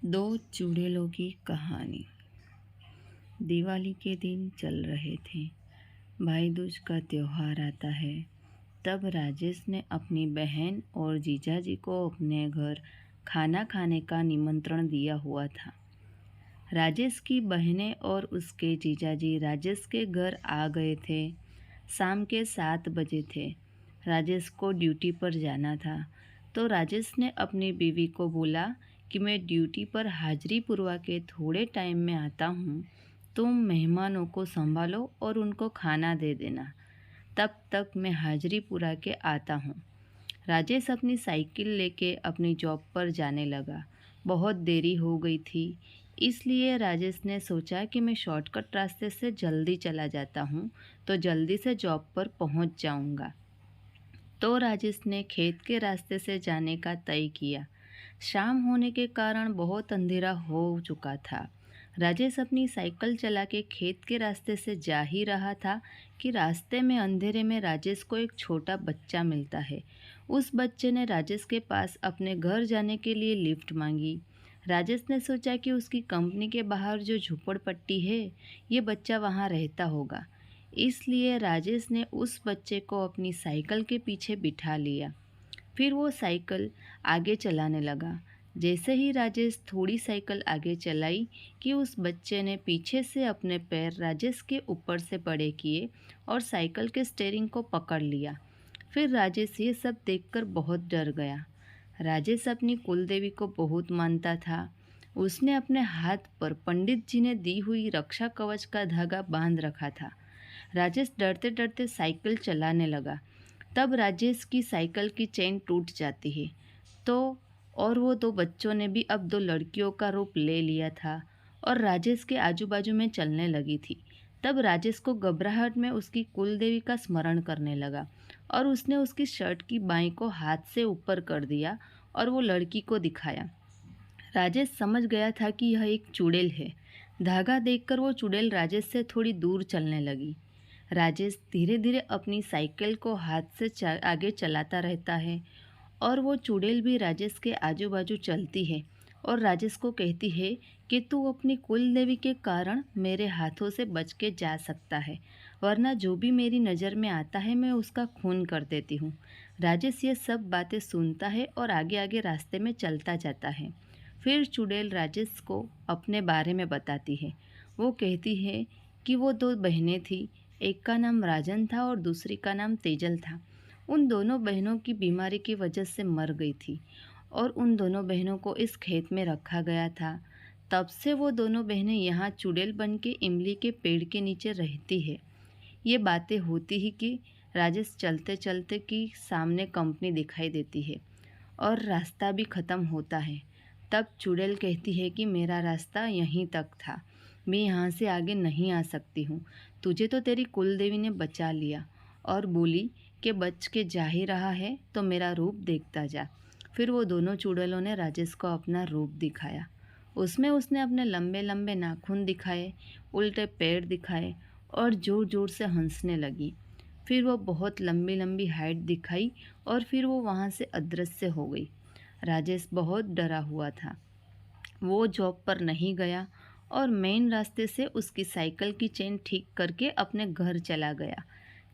दो चुड़ैलों की कहानी। दिवाली के दिन चल रहे थे। भाई दूज का त्योहार आता है। तब राजेश ने अपनी बहन और जीजाजी को अपने घर खाना खाने का निमंत्रण दिया हुआ था। राजेश की बहनें और उसके जीजाजी राजेश के घर आ गए थे। शाम के 7 बजे थे। राजेश को ड्यूटी पर जाना था, तो राजेश ने अपनी बीवी को बोला कि मैं ड्यूटी पर हाजिरी पुरवा के थोड़े टाइम में आता हूँ। तुम मेहमानों को संभालो और उनको खाना दे देना। तब तक मैं हाजिरी पुरा के आता हूँ। राजेश अपनी साइकिल लेके अपनी जॉब पर जाने लगा। बहुत देरी हो गई थी, इसलिए राजेश ने सोचा कि मैं शॉर्टकट रास्ते से जल्दी चला जाता हूँ, तो जल्दी से जॉब पर पहुँच जाऊँगा। तो राजेश ने खेत के रास्ते से जाने का तय किया। शाम होने के कारण बहुत अंधेरा हो चुका था। राजेश अपनी साइकिल चला के खेत के रास्ते से जा ही रहा था कि रास्ते में अंधेरे में राजेश को एक छोटा बच्चा मिलता है। उस बच्चे ने राजेश के पास अपने घर जाने के लिए लिफ्ट मांगी। राजेश ने सोचा कि उसकी कंपनी के बाहर जो झोपड़पट्टी है, ये बच्चा वहाँ रहता होगा। इसलिए राजेश ने उस बच्चे को अपनी साइकिल के पीछे बिठा लिया। फिर वो साइकिल आगे चलाने लगा। जैसे ही राजेश थोड़ी साइकिल आगे चलाई कि उस बच्चे ने पीछे से अपने पैर राजेश के ऊपर से बड़े किए और साइकिल के स्टीयरिंग को पकड़ लिया। फिर राजेश ये सब देखकर बहुत डर गया। राजेश अपनी कुलदेवी को बहुत मानता था। उसने अपने हाथ पर पंडित जी ने दी हुई रक्षा कवच का धागा बांध रखा था। राजेश डरते डरते साइकिल चलाने लगा। तब राजेश की साइकिल की चेन टूट जाती है। तो और वो दो बच्चों ने भी अब दो लड़कियों का रूप ले लिया था और राजेश के आजू बाजू में चलने लगी थी। तब राजेश को घबराहट में उसकी कुलदेवी का स्मरण करने लगा और उसने उसकी शर्ट की बाई को हाथ से ऊपर कर दिया और वो लड़की को दिखाया। राजेश समझ गया था कि यह एक चुड़ैल है। धागा देखकर वो चुड़ैल राजेश से थोड़ी दूर चलने लगी। राजेश धीरे धीरे अपनी साइकिल को हाथ से आगे चलाता रहता है और वो चुड़ैल भी राजेश के आजू बाजू चलती है और राजेश को कहती है कि तू अपनी कुल देवी के कारण मेरे हाथों से बच के जा सकता है, वरना जो भी मेरी नज़र में आता है मैं उसका खून कर देती हूँ। राजेश ये सब बातें सुनता है और आगे आगे रास्ते में चलता जाता है। फिर चुड़ैल राजेश को अपने बारे में बताती है। वो कहती है कि वो दो बहनें थीं, एक का नाम राजन था और दूसरी का नाम तेजल था। उन दोनों बहनों की बीमारी की वजह से मर गई थी और उन दोनों बहनों को इस खेत में रखा गया था। तब से वो दोनों बहनें यहाँ चुड़ैल बन के इमली के पेड़ के नीचे रहती है। ये बातें होती ही कि राजेश चलते चलते कि सामने कंपनी दिखाई देती है और रास्ता भी ख़त्म होता है। तब चुड़ैल कहती है कि मेरा रास्ता यहीं तक था, मैं यहाँ से आगे नहीं आ सकती हूँ। तुझे तो तेरी कुलदेवी ने बचा लिया और बोली कि बच के जा ही रहा है तो मेरा रूप देखता जा। फिर वो दोनों चुड़ैलों ने राजेश को अपना रूप दिखाया। उसमें उसने अपने लंबे लंबे नाखून दिखाए, उल्टे पैर दिखाए और ज़ोर ज़ोर से हंसने लगी। फिर वो बहुत लंबी लंबी हाइट दिखाई और फिर वो वहाँ से अदृश्य हो गई। राजेश बहुत डरा हुआ था। वो जॉब पर नहीं गया और मेन रास्ते से उसकी साइकिल की चेन ठीक करके अपने घर चला गया।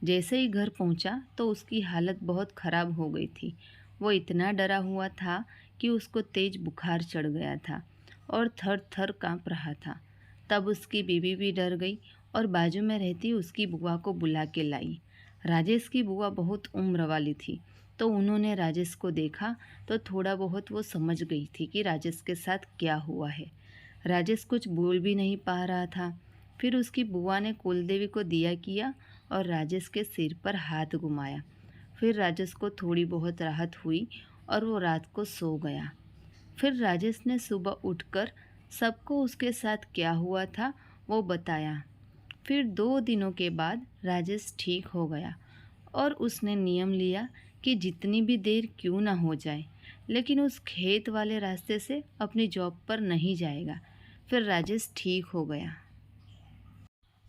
जैसे ही घर पहुंचा तो उसकी हालत बहुत ख़राब हो गई थी। वो इतना डरा हुआ था कि उसको तेज बुखार चढ़ गया था और थर थर काँप रहा था। तब उसकी बीवी भी डर गई और बाजू में रहती उसकी बुआ को बुला के लाई। राजेश की बुआ बहुत उम्र वाली थी, तो उन्होंने राजेश को देखा तो थोड़ा बहुत वो समझ गई थी कि राजेश के साथ क्या हुआ है। राजेश कुछ बोल भी नहीं पा रहा था। फिर उसकी बुआ ने कुलदेवी को दिया किया और राजेश के सिर पर हाथ घुमाया। फिर राजेश को थोड़ी बहुत राहत हुई और वो रात को सो गया। फिर राजेश ने सुबह उठकर सबको उसके साथ क्या हुआ था वो बताया। फिर 2 दिनों के बाद राजेश ठीक हो गया और उसने नियम लिया कि जितनी भी देर क्यों ना हो जाए, लेकिन उस खेत वाले रास्ते से अपनी जॉब पर नहीं जाएगा। फिर राजेश ठीक हो गया।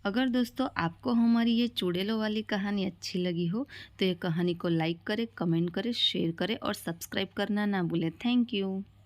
अगर दोस्तों आपको हमारी ये चुड़ैलों वाली कहानी अच्छी लगी हो तो ये कहानी को लाइक करें, कमेंट करें, शेयर करें और सब्सक्राइब करना ना भूलें। Thank you.